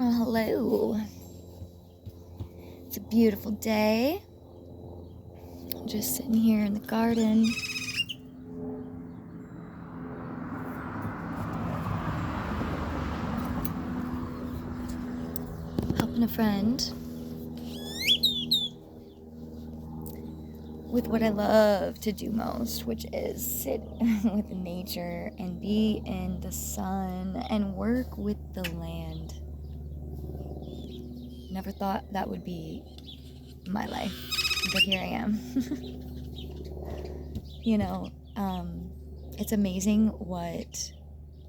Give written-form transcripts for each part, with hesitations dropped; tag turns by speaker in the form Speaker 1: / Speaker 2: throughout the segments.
Speaker 1: Oh, hello. It's a beautiful day. Just sitting here in the garden. Helping a friend with what I love to do most, which is sit with nature and be in the sun and work with the land. Never thought that would be my life, but here I am. It's amazing what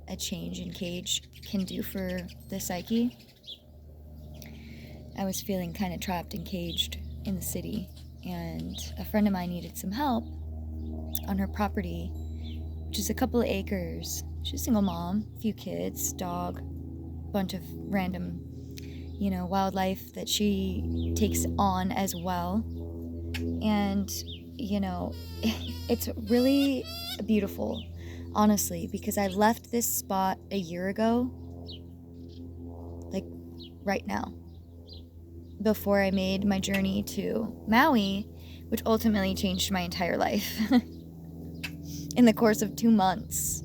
Speaker 1: a change in cage can do for the psyche. I was feeling kind of trapped and caged in the city, and a friend of mine needed some help on her property, which is a couple of acres. She's a single mom, a few kids, dog, bunch of random, wildlife that she takes on as well. And, it's really beautiful, honestly, because I left this spot a year ago, like right now, before I made my journey to Maui, which ultimately changed my entire life in the course of 2 months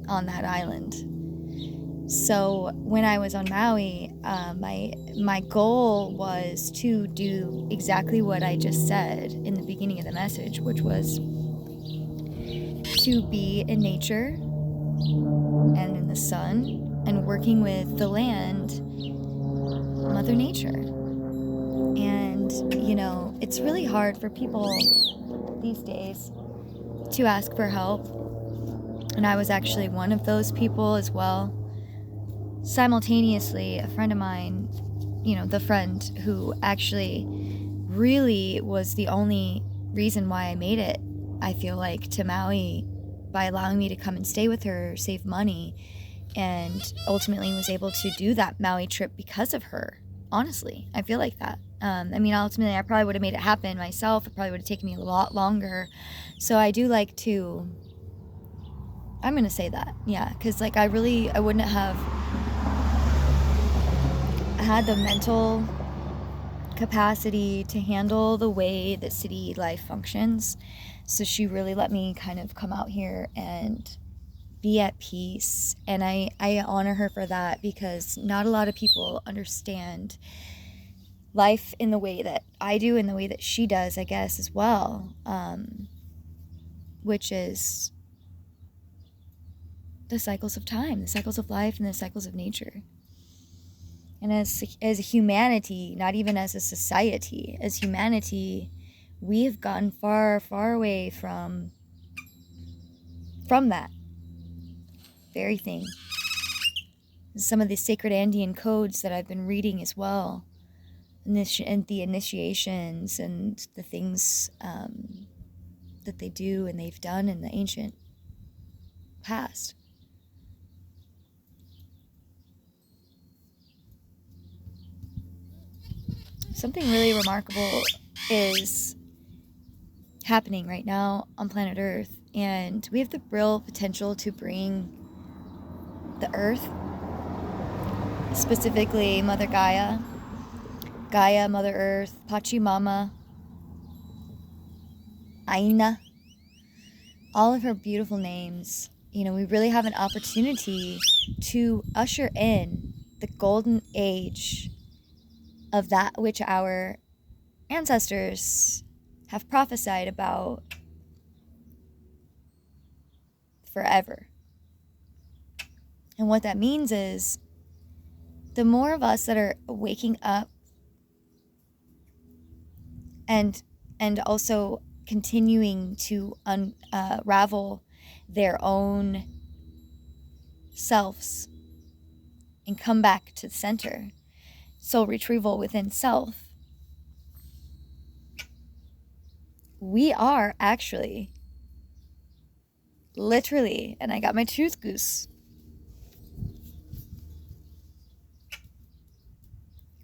Speaker 1: on that island. So when I was on Maui, my goal was to do exactly what I just said in the beginning of the message, which was to be in nature and in the sun and working with the land, Mother Nature. And, it's really hard for people these days to ask for help. And I was actually one of those people as well. Simultaneously, a friend of mine, the friend who actually really was the only reason why I made it, I feel like, to Maui, by allowing me to come and stay with her, save money, and ultimately was able to do that Maui trip because of her. Honestly, I feel like that. Ultimately, I probably would have made it happen myself. It probably would have taken me a lot longer. So I do like to, I'm going to say that, yeah, because I wouldn't have had the mental capacity to handle the way that city life functions. So she really let me kind of come out here and be at peace. And I honor her for that, because not a lot of people understand life in the way that I do, in the way that she does, I guess, as well, which is the cycles of time, the cycles of life, and the cycles of nature. And as humanity, not even as a society, as humanity, we have gotten far, far away from that very thing. Some of the sacred Andean codes that I've been reading as well, and the initiations and the things that they do and they've done in the ancient past. Something really remarkable is happening right now on planet Earth, and we have the real potential to bring the Earth, specifically Mother Gaia, Mother Earth, Pachamama, Aina, all of her beautiful names. We really have an opportunity to usher in the golden age of that which our ancestors have prophesied about forever. And what that means is, the more of us that are waking up and also continuing to unravel their own selves and come back to the center, soul retrieval within self, we are actually literally, and I got my tooth goose,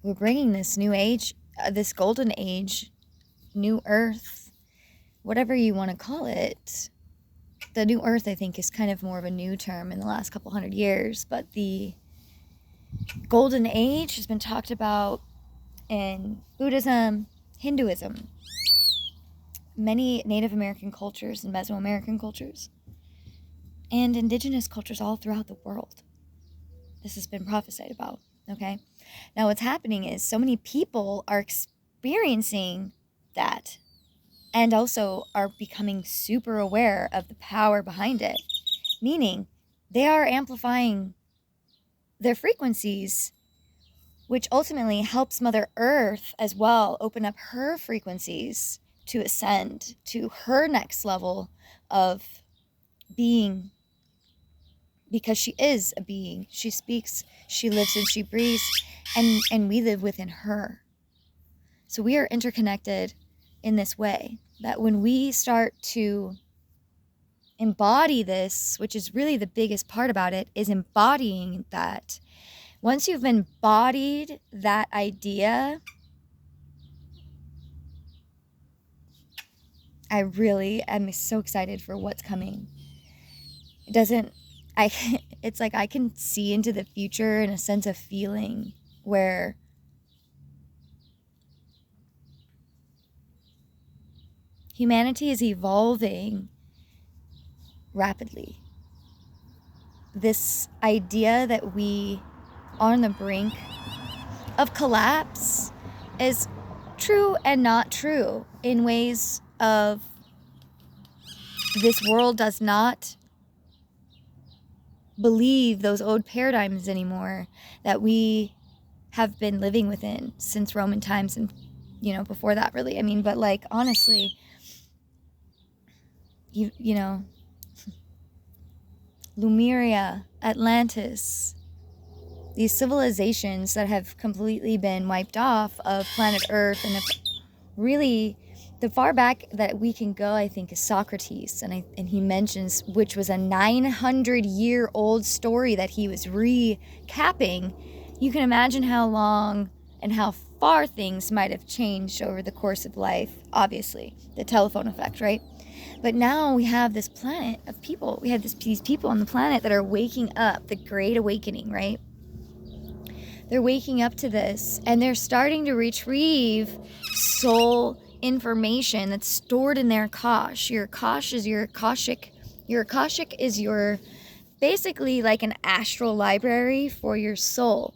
Speaker 1: we're bringing this new age, this golden age, new earth, whatever you want to call it. The new earth, I think, is kind of more of a new term in the last couple hundred years, but the golden age has been talked about in Buddhism, Hinduism, many Native American cultures and Mesoamerican cultures, and indigenous cultures all throughout the world. This has been prophesied about, okay? Now what's happening is so many people are experiencing that and also are becoming super aware of the power behind it, meaning they are amplifying their frequencies, which ultimately helps Mother Earth as well open up her frequencies to ascend to her next level of being, because she is a being. She speaks, she lives, and she breathes, and we live within her. So we are interconnected in this way that when we start to embody this, which is really the biggest part about it, is embodying that. Once you've embodied that idea, I really am so excited for what's coming. It's like I can see into the future in a sense of feeling where humanity is evolving rapidly. This idea that we are on the brink of collapse is true and not true in ways of this world does not believe those old paradigms anymore that we have been living within since Roman times and, before that really. I mean, but like, honestly, you know, Lemuria, Atlantis, these civilizations that have completely been wiped off of planet Earth, and really the far back that we can go, I think, is Socrates, and he mentions, which was a 900-year-old story that he was recapping. You can imagine how long and how far things might have changed over the course of life. Obviously, the telephone effect, right? But now we have this planet of people. We have these people on the planet that are waking up, the Great Awakening, right? They're waking up to this, and they're starting to retrieve soul information that's stored in their Akash. Your Akash is your Akashic. Your Akashic is your, basically like an astral library for your soul.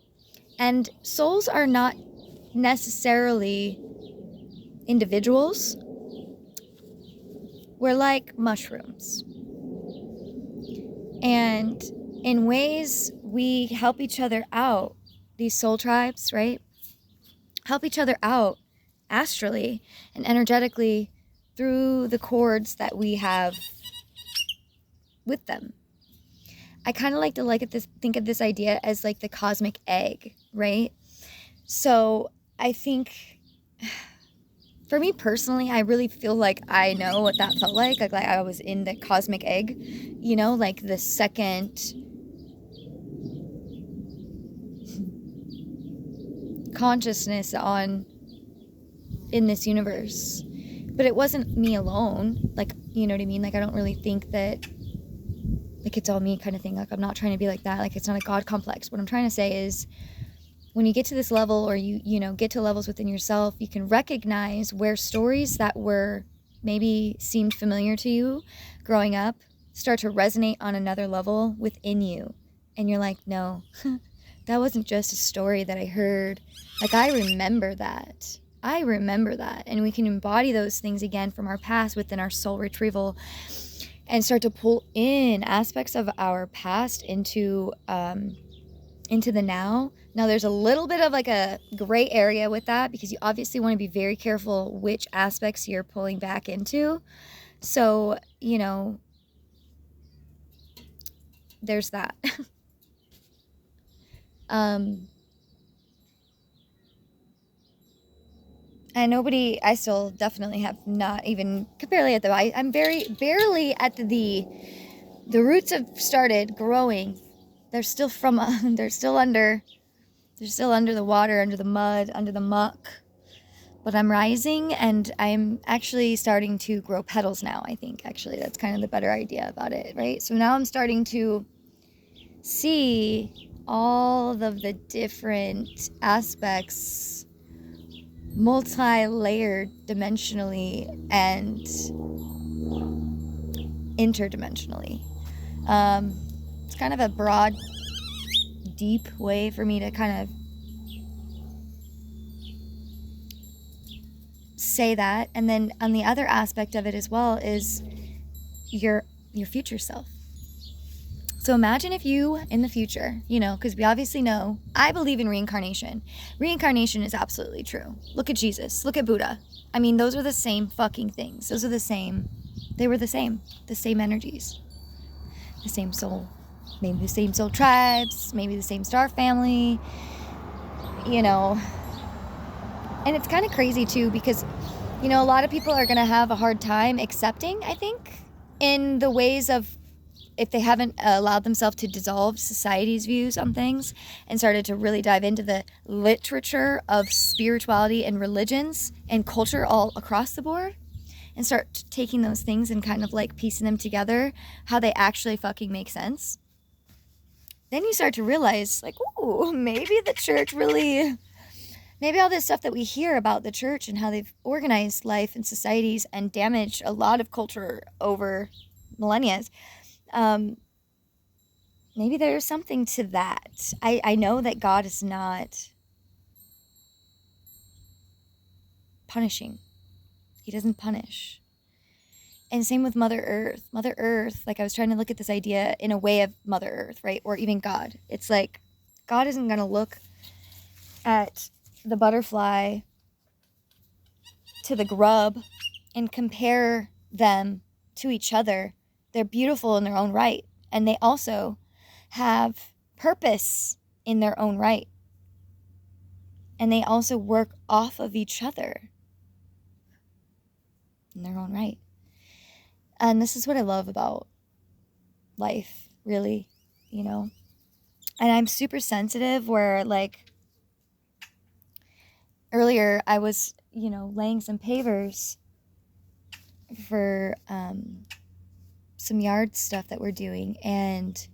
Speaker 1: And souls are not necessarily individuals. We're like mushrooms. And in ways we help each other out, these soul tribes, right? Help each other out astrally and energetically through the cords that we have with them. I kind of like to think of this idea as like the cosmic egg, right? So I think, for me personally, I really feel like I know what that felt like I was in the cosmic egg, like the second consciousness in this universe. But it wasn't me alone, like, you know what I mean? Like, I don't really think that, like, it's all me kind of thing. Like, I'm not trying to be like that. Like, it's not a God complex. What I'm trying to say is, when you get to this level, or you get to levels within yourself, you can recognize where stories that were maybe seemed familiar to you growing up start to resonate on another level within you. And you're like, no, that wasn't just a story that I heard. Like, I remember that. And we can embody those things again from our past within our soul retrieval and start to pull in aspects of our past into the now. Now, there's a little bit of like a gray area with that, because you obviously want to be very careful which aspects you're pulling back into. So, there's that. And I still definitely have not even barely at I'm very barely at the roots have started growing. They're still they're still under the water, under the mud, under the muck. But I'm rising, and I'm actually starting to grow petals now, I think. Actually, that's kind of the better idea about it, right? So now I'm starting to see all of the different aspects, multi-layered dimensionally and interdimensionally. It's kind of a broad, deep way for me to kind of say that. And then on the other aspect of it as well is your future self. So imagine if you, in the future, because we obviously know, I believe in reincarnation. Reincarnation is absolutely true. Look at Jesus. Look at Buddha. I mean, those are the same fucking things. Those are the same. They were the same energies, the same soul, maybe the same soul tribes, maybe the same star family, And it's kind of crazy too, because, a lot of people are going to have a hard time accepting, I think, in the ways of, if they haven't allowed themselves to dissolve society's views on things and started to really dive into the literature of spirituality and religions and culture all across the board, and start taking those things and kind of like piecing them together, how they actually fucking make sense, then you start to realize, like, ooh, maybe the church really, maybe all this stuff that we hear about the church and how they've organized life and societies and damaged a lot of culture over millennia, maybe there's something to that. I know that God is not punishing. He doesn't punish. And same with Mother Earth. Mother Earth, like I was trying to look at this idea in a way of Mother Earth, right? Or even God. It's like God isn't going to look at the butterfly to the grub and compare them to each other. They're beautiful in their own right. And they also have purpose in their own right. And they also work off of each other in their own right. And this is what I love about life, really, And I'm super sensitive where, like, earlier I was, laying some pavers for some yard stuff that we're doing. And,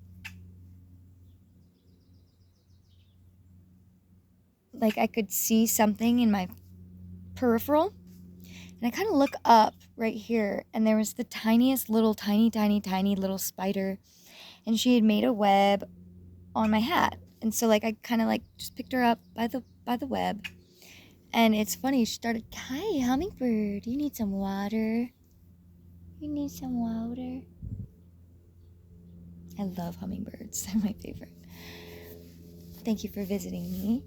Speaker 1: like, I could see something in my peripheral. And I kind of look up right here, and there was the tiniest little, tiny little spider. And she had made a web on my hat. And so, like, I kind of, like, just picked her up by the web. And it's funny, she started, "Hi, hummingbird, you need some water? You need some water?" I love hummingbirds. They're my favorite. Thank you for visiting me.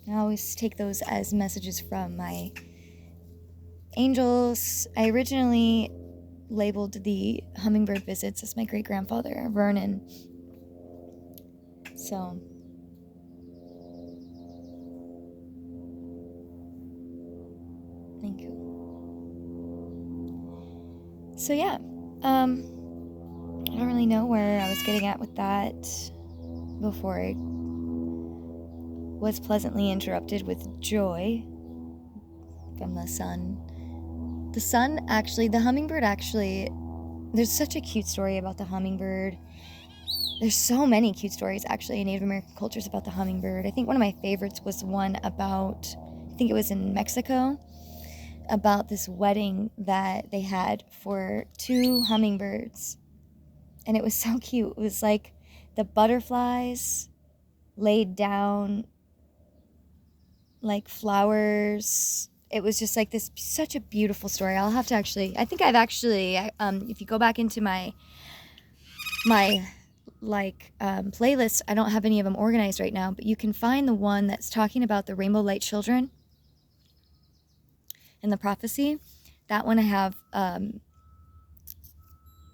Speaker 1: I always take those as messages from my angels. I originally labeled the hummingbird visits as my great-grandfather, Vernon. So, thank you. So, yeah. I don't really know where I was getting at with that before I was pleasantly interrupted with joy from the sun. The sun, actually, the hummingbird, actually, there's such a cute story about the hummingbird. There's so many cute stories, actually, in Native American cultures about the hummingbird. I think one of my favorites was one about, I think it was in Mexico, about this wedding that they had for 2 hummingbirds. And it was so cute. It was like the butterflies laid down like flowers. It was just like this, such a beautiful story. I'll have to actually, I think I've actually, if you go back into my playlist, I don't have any of them organized right now, but you can find the one that's talking about the rainbow light children and the prophecy. That one I have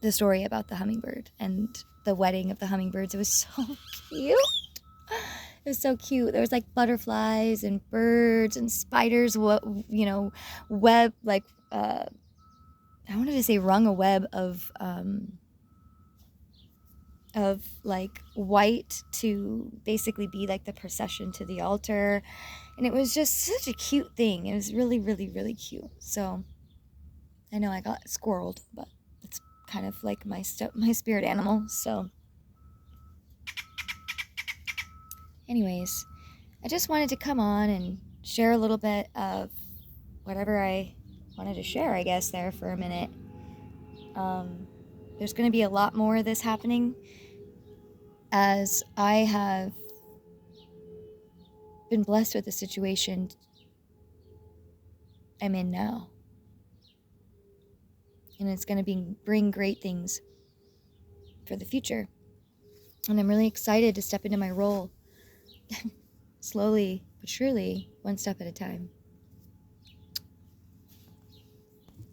Speaker 1: the story about the hummingbird and the wedding of the hummingbirds. It was so cute. It was so cute. There was like butterflies and birds and spiders, web, like, I wanted to say rung a web of like white to basically be like the procession to the altar. And it was just such a cute thing. It was really, really, really cute. So I know I got squirreled, but it's kind of like my spirit animal. So Anyways, I just wanted to come on and share a little bit of whatever I wanted to share, I guess, there for a minute. There's going to be a lot more of this happening as I have been blessed with the situation I'm in now. And it's going to bring great things for the future. And I'm really excited to step into my role slowly but surely, one step at a time.